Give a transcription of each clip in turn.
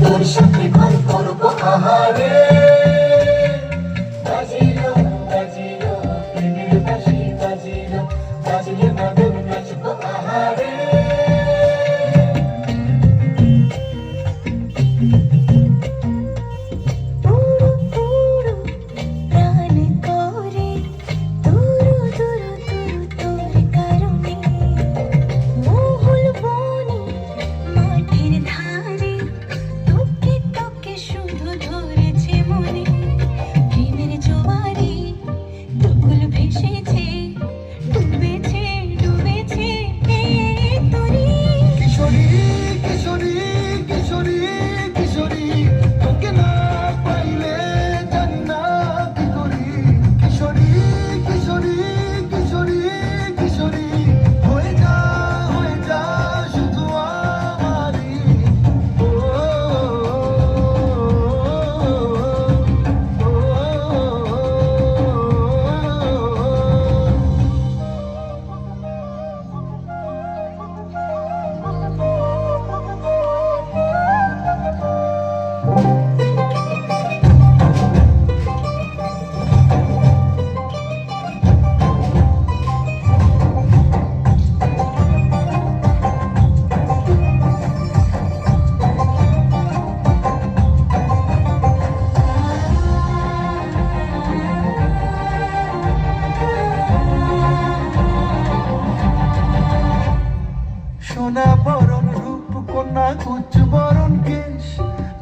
তোর সাথে ঘর করবো আহারে বাজিলো বাজিলো প্রেমের বাঁশি বাজিলো বাজিয়ে মদন নাচবো আহারে সোনা বরণ রূপ কন্যা কুচ বরণ কেশ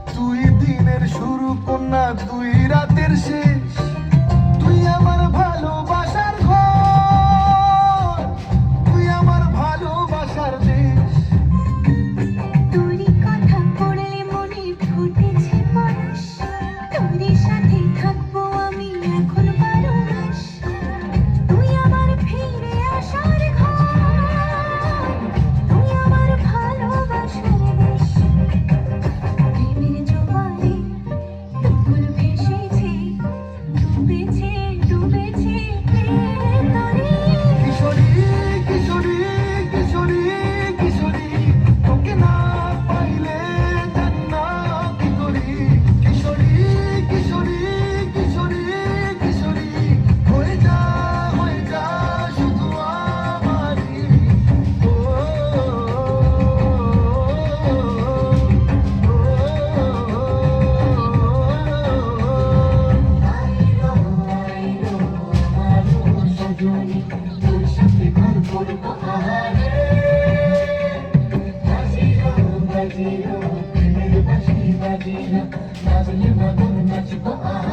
তুই দিনের শুরু কন্যা তুই রাতের শেষ তুই আমার ভালোবাসার ঘর তুই আমার ভালোবাসার দেশ তোরই কথা পড়লে মনে ফুটেছে পরশ তোরই সাথে থাকবো আমি এখন 12 মাস তুই আমার ফিরে আসার ঘর তুই আমার ভালোবাসার দেশ প্রেমের জোয়ারে ফুল ভেসেছে ডুবেছে ডুবেছে তোরে কিশোরী কিশোরী কিশোরী কিশোরী তোকে না পাইলে জানি না কি করি কিশোরী কিশোরী কিশোরী কিশোরী হয়ে যা শুধু আমারই ও আইলো আইলো আমার সজনী তোর সাথে ঘর করবো আহারে বাজিলো বাজিলো প্রেমের বাঁশি বাজিলো বাজিয়ে মদন নাচবো আহারে